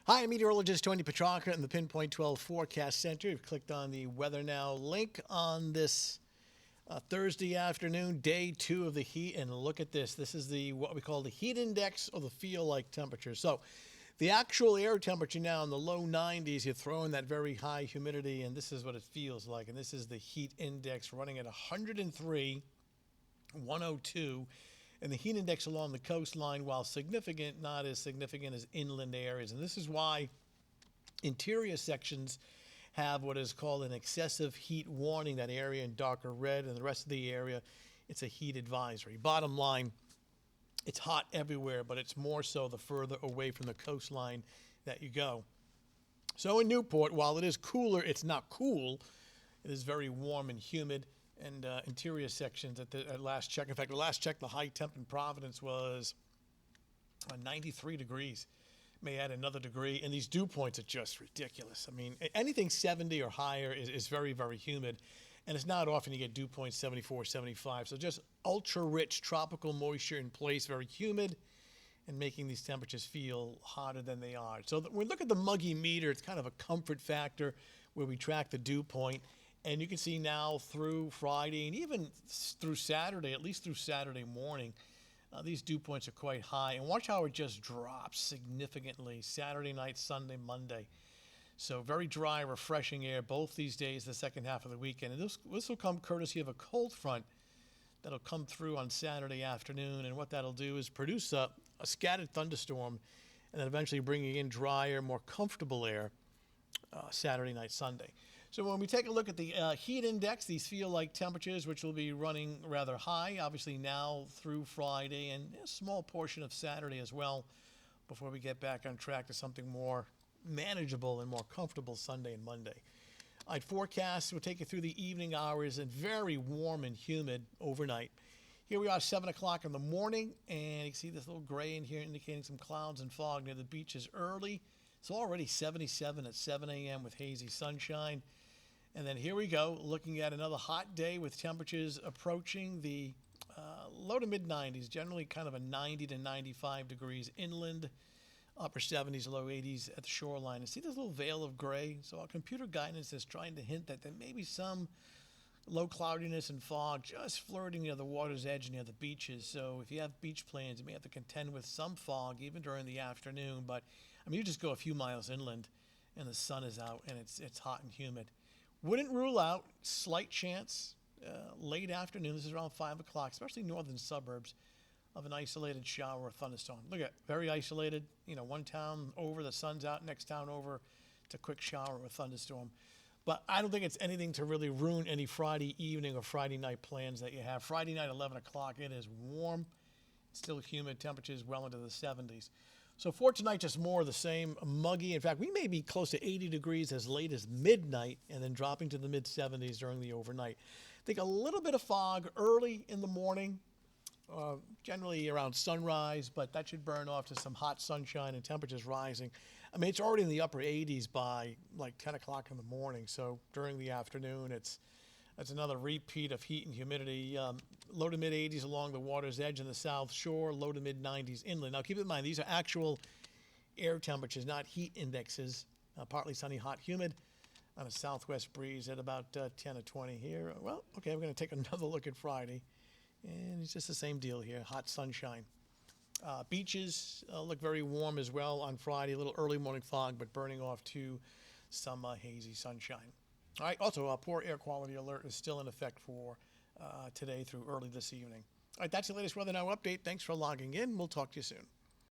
Hi, I'm meteorologist Tony Petrarca in the Pinpoint 12 Forecast Center. You've clicked on the Weather Now link on this Thursday afternoon, day 2 of the heat, and look at this. This is the what we call the heat index, or the feel-like temperature. So the actual air temperature now in the low 90s, you throw in that very high humidity, and this is what it feels like. And this is the heat index running at 103, 102. And the heat index along the coastline, while significant, not as significant as inland areas. And this is why interior sections have what is called an excessive heat warning, that area in darker red, and the rest of the area, it's a heat advisory. Bottom line, it's hot everywhere, but it's more so the further away from the coastline that you go. So in Newport, while it is cooler, it's not cool. It is very warm and humid. And interior sections at last check. In fact, the last check, the high temp in Providence was 93 degrees. May add another degree. And these dew points are just ridiculous. I mean, anything 70 or higher is very, very humid. And it's not often you get dew points 74, 75. So just ultra-rich tropical moisture in place, very humid, and making these temperatures feel hotter than they are. So when we look at the muggy meter, it's kind of a comfort factor where we track the dew point. And you can see now through Friday and even through Saturday, at least through Saturday morning, these dew points are quite high. And watch how it just drops significantly Saturday night, Sunday, Monday. So very dry, refreshing air both these days, the second half of the weekend. And this will come courtesy of a cold front that'll come through on Saturday afternoon. And what that'll do is produce a scattered thunderstorm and then eventually bringing in drier, more comfortable air Saturday night, Sunday. So when we take a look at the heat index, these feel-like temperatures, which will be running rather high, obviously now through Friday and a small portion of Saturday as well, before we get back on track to something more manageable and more comfortable Sunday and Monday. I'd forecast we'll take you through the evening hours and very warm and humid overnight. Here we are, 7 o'clock in the morning, and you can see this little gray in here indicating some clouds and fog near the beaches early. It's already 77 at 7 a.m. with hazy sunshine. And then here we go, looking at another hot day with temperatures approaching the low to mid 90s, generally kind of a 90 to 95 degrees inland, upper 70s, low 80s at the shoreline. And see this little veil of gray? So our computer guidance is trying to hint that there may be some low cloudiness and fog just flirting near the water's edge near the beaches. So if you have beach plans, you may have to contend with some fog even during the afternoon. But I mean, you just go a few miles inland and the sun is out and it's hot and humid. Wouldn't rule out slight chance late afternoon, this is around 5 o'clock, especially northern suburbs, of an isolated shower or thunderstorm. Look at very isolated, one town over, the sun's out, next town over, it's a quick shower or thunderstorm. But I don't think it's anything to really ruin any Friday evening or Friday night plans that you have. Friday night, 11 o'clock, it is warm, still humid, temperatures well into the 70s. So for tonight, just more of the same, muggy. In fact, we may be close to 80 degrees as late as midnight and then dropping to the mid-70s during the overnight. I think a little bit of fog early in the morning, generally around sunrise, but that should burn off to some hot sunshine and temperatures rising. I mean, it's already in the upper 80s by like 10 o'clock in the morning. So during the afternoon, it's another repeat of heat and humidity. Low to mid 80s along the water's edge in the South Shore, low to mid 90s inland. Now keep in mind, these are actual air temperatures, not heat indexes. Partly sunny, hot, humid on a southwest breeze at about 10 or 20 here. Well, okay, we're going to take another look at Friday. And it's just the same deal here, hot sunshine. Beaches look very warm as well on Friday, a little early morning fog, but burning off to some hazy sunshine. All right, also, a poor air quality alert is still in effect for today through early this evening. All right, that's the latest Weather Now update. Thanks for logging in. We'll talk to you soon.